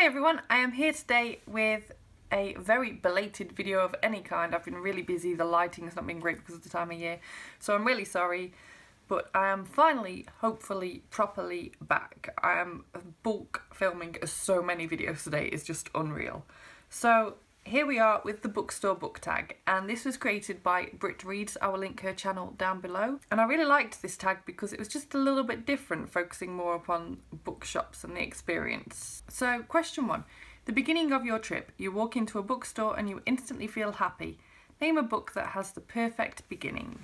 Hi everyone, I am here today with a very belated video of any kind. I've been really busy, the lighting's not been great because of the time of year, so I'm really sorry, but I am finally, hopefully, properly back. I am bulk filming so many videos today, it's just unreal. So here we are with the Bookstore Book Tag, and this was created by Brit Reads. I will link her channel down below. And I really liked this tag because it was just a little bit different, focusing more upon bookshops and the experience. So question 1. The beginning of your trip, you walk into a bookstore and you instantly feel happy. Name a book that has the perfect beginning.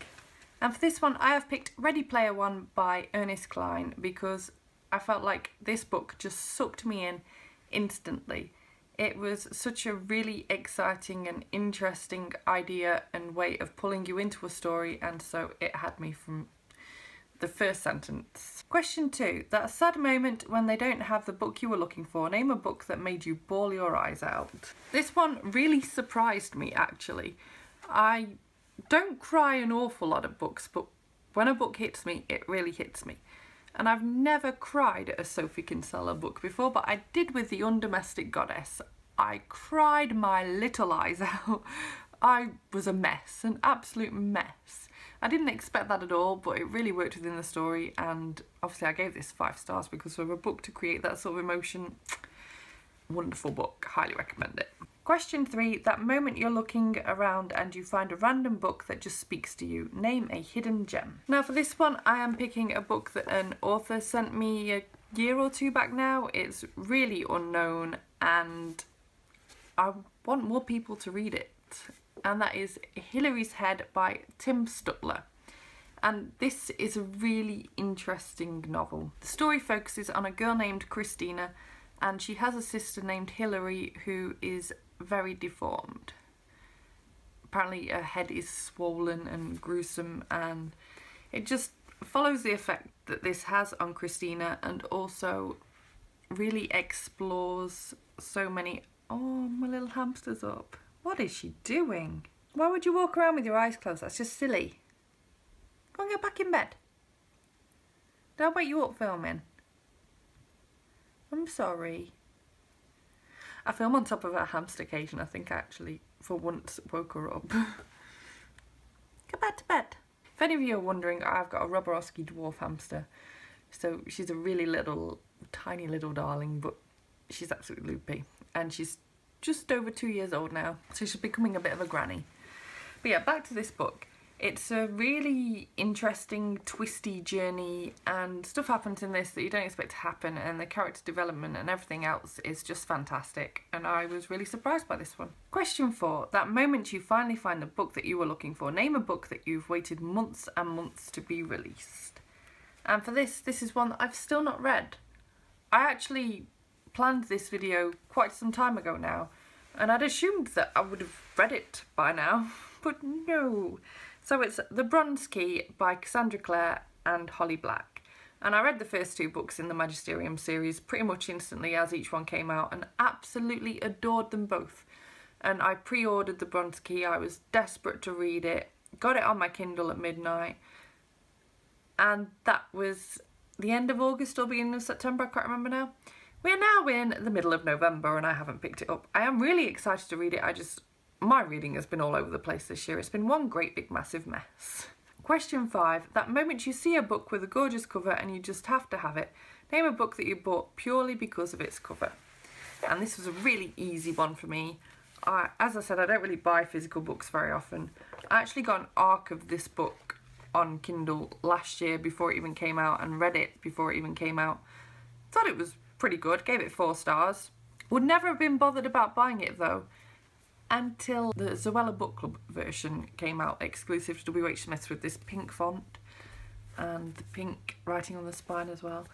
And for this one, I have picked Ready Player One by Ernest Cline because I felt like this book just sucked me in instantly. It was such a really exciting and interesting idea and way of pulling you into a story, and so it had me from the first sentence. Question 2. That sad moment when they don't have the book you were looking for. Name a book that made you bawl your eyes out. This one really surprised me actually. I don't cry an awful lot at books, but when a book hits me, it really hits me. And I've never cried at a Sophie Kinsella book before, but I did with The Undomestic Goddess. I cried my little eyes out. I was a mess, an absolute mess. I didn't expect that at all, but it really worked within the story, and obviously I gave this 5 stars because for a book to create that sort of emotion, wonderful book, highly recommend it. Question 3, that moment you're looking around and you find a random book that just speaks to you. Name a hidden gem. Now for this one, I am picking a book that an author sent me a year or 2 back now. It's really unknown and I want more people to read it. And that is Hillary's Head by Tim Stutler. And this is a really interesting novel. The story focuses on a girl named Christina, and she has a sister named Hillary who is very deformed. Apparently her head is swollen and gruesome, and it just follows the effect that this has on Christina, and also really explores so many... Oh, my little hamster's up. What is she doing? Why would you walk around with your eyes closed? That's just silly. Go and get back in bed. Don't wake you up filming. I'm sorry. I film on top of a hamster cage, and I think I actually, for once, woke her up. Go back to bed. If any of you are wondering, I've got a Roborowski dwarf hamster. So she's a really little, tiny little darling, but she's absolutely loopy. And she's just over 2 years old now, so she's becoming a bit of a granny. But yeah, back to this book. It's a really interesting, twisty journey, and stuff happens in this that you don't expect to happen, and the character development and everything else is just fantastic, and I was really surprised by this one. Question 4. That moment you finally find the book that you were looking for. Name a book that you've waited months and months to be released. And for this is one that I've still not read. I actually planned this video quite some time ago now, and I'd assumed that I would have read it by now, but no. So it's The Bronze Key by Cassandra Clare and Holly Black, and I read the first 2 books in the Magisterium series pretty much instantly as each one came out, and absolutely adored them both. And I pre-ordered The Bronze Key. I was desperate to read it, got it on my Kindle at midnight, and that was the end of August or beginning of September, I can't remember now. We're now in the middle of November and I haven't picked it up. I am really excited to read it. My reading has been all over the place this year. It's been one great big massive mess. Question 5. That moment you see a book with a gorgeous cover and you just have to have it. Name a book that you bought purely because of its cover. And this was a really easy one for me. As I said, I don't really buy physical books very often. I actually got an arc of this book on Kindle last year before it even came out, and read it before it even came out. Thought it was pretty good, gave it 4 stars. Would never have been bothered about buying it though until the Zoella Book Club version came out, exclusive to WH Smith's, with this pink font and the pink writing on the spine as well,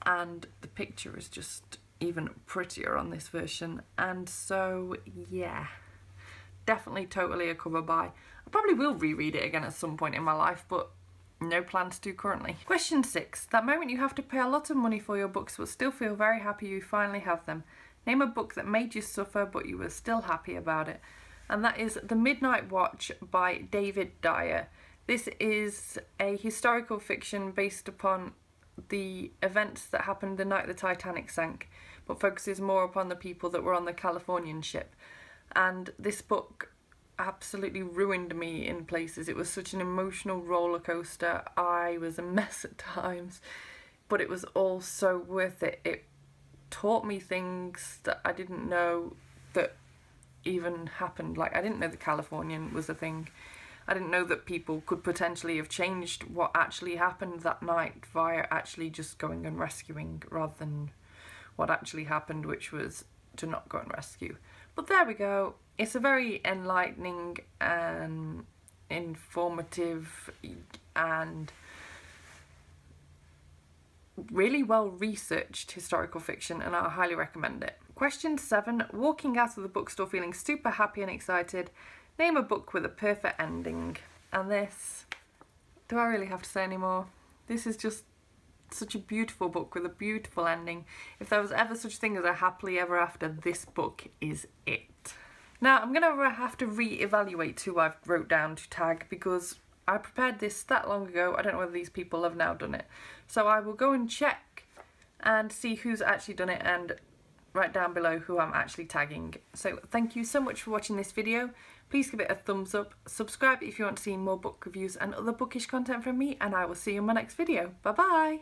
and the picture is just even prettier on this version, and so yeah, definitely totally a cover buy. I probably will reread it again at some point in my life, but no plans to currently. Question 6. That moment you have to pay a lot of money for your books but still feel very happy you finally have them. Name a book that made you suffer but you were still happy about it. And that is The Midnight Watch by David Dyer. This is a historical fiction based upon the events that happened the night the Titanic sank. but focuses more upon the people that were on the Californian ship. And this book absolutely ruined me in places. It was such an emotional roller coaster. I was a mess at times, but it was all so worth it. It taught me things that I didn't know that even happened. Like, I didn't know the Californian was a thing. I didn't know that people could potentially have changed what actually happened that night via actually just going and rescuing rather than what actually happened, which was to not go and rescue. But there we go. It's a very enlightening and informative and really well researched historical fiction, and I highly recommend it. Question 7. Walking out of the bookstore feeling super happy and excited. Name a book with a perfect ending. And this, do I really have to say any more? This is just such a beautiful book with a beautiful ending. If there was ever such a thing as a happily ever after, this book is it. Now I'm gonna have to re-evaluate who I've wrote down to tag, because I prepared this that long ago. I don't know whether these people have now done it. So I will go and check and see who's actually done it and write down below who I'm actually tagging. So thank you so much for watching this video. Please give it a thumbs up, subscribe if you want to see more book reviews and other bookish content from me, and I will see you in my next video. Bye bye!